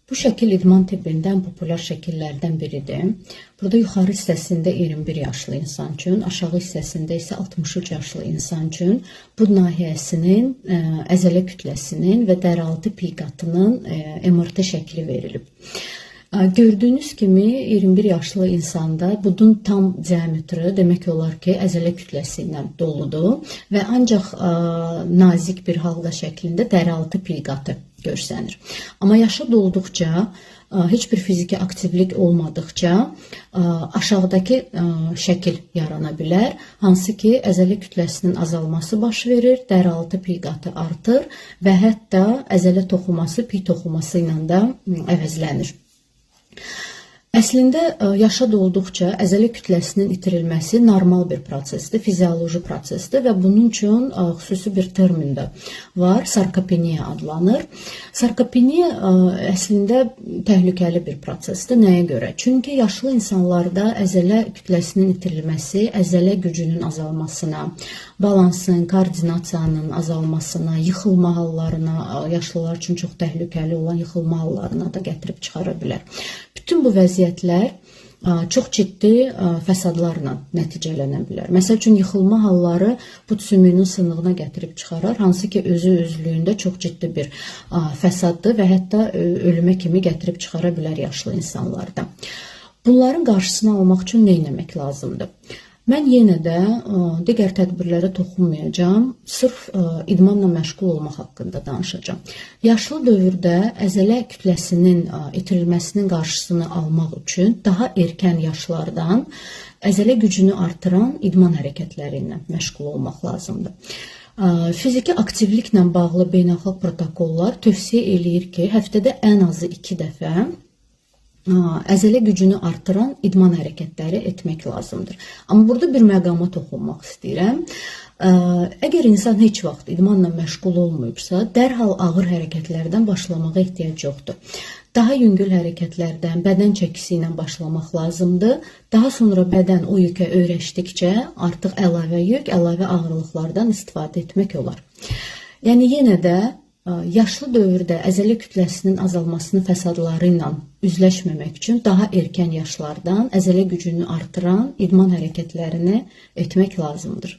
Bu şəkil idman tibbində ən populyar şəkillərdən biridir. Burada yuxarı hissəsində 21 yaşlı insan üçün, aşağı hissəsində isə 63 yaşlı insan üçün bu nahiyəsinin əzələ kütləsinin və dəraltı pi qatının MRT şəkli verilib. Gördüyünüz kimi 21 yaşlı insanda budun tam diametri demək olar ki, əzələ kütləsi ilə doludur və ancaq nazik bir halqa şəklində dəraltı pi qatı görsənir. Amma yaşı dolduqca, heç bir fiziki aktivlik olmadıqca aşağıdakı şəkil yarana bilər. Hansı ki, əzələ kütləsinin azalması baş verir, dəraltı pi qatı artır və hətta əzələ toxuması pi toxuması ilə də əvəzlənir. Əslində, yaşa dolduqca əzələ kütləsinin itirilməsi normal bir prosesdir, fizioloji prosesdir və bunun üçün xüsusi bir termin də var, sarkopeniya adlanır. Sarkopeniya əslində təhlükəli bir prosesdir. Nəyə görə? Çünki yaşlı insanlarda əzələ kütləsinin itirilməsi əzələ gücünün azalmasına, balansın, koordinasiyanın azalmasına, yıxılma hallarına, yaşlılar üçün çox təhlükəli olan yıxılma hallarına da gətirib çıxara bilər. Bütün bu vəziyyətlər çox ciddi fəsadlarla nəticələnə bilər. Məsəl üçün, yıxılma halları put sümüyünün sınığına gətirib çıxarar, hansı ki, özlüyündə çox ciddi bir fəsaddır və hətta ölümə kimi gətirib çıxara bilər yaşlı insanlarda. Bunların qarşısını almaq üçün nə etmək lazımdır? Mən yenə də digər tədbirlərə toxunmayacağam, sırf idmanla məşğul olmaq haqqında danışacağam. Yaşlı dövrdə əzələ kütləsinin itirilməsinin qarşısını almaq üçün daha erkən yaşlardan əzələ gücünü artıran idman hərəkətləri ilə məşğul olmaq lazımdır. Fiziki aktivliklə bağlı beynəlxalq protokollar tövsiyə eləyir ki, həftədə ən azı 2 dəfə əzələ gücünü artıran idman hərəkətləri etmək lazımdır. Amma burada bir məqama toxunmaq istəyirəm. Əgər insan heç vaxt idmanla məşğul olmayıbsa, dərhal ağır hərəkətlərdən başlamağa ehtiyac yoxdur. Daha yüngül hərəkətlərdən, bədən çəkisi ilə başlamaq lazımdır. Daha sonra bədən o yükə öyrəşdikcə artıq əlavə yük, əlavə ağırlıqlardan istifadə etmək olar. Yəni yenə də yaşlı dövrdə əzələ kütləsinin azalmasının fəsadları ilə üzləşməmək üçün daha erkən yaşlardan əzələ gücünü artıran idman hərəkətlərini etmək lazımdır.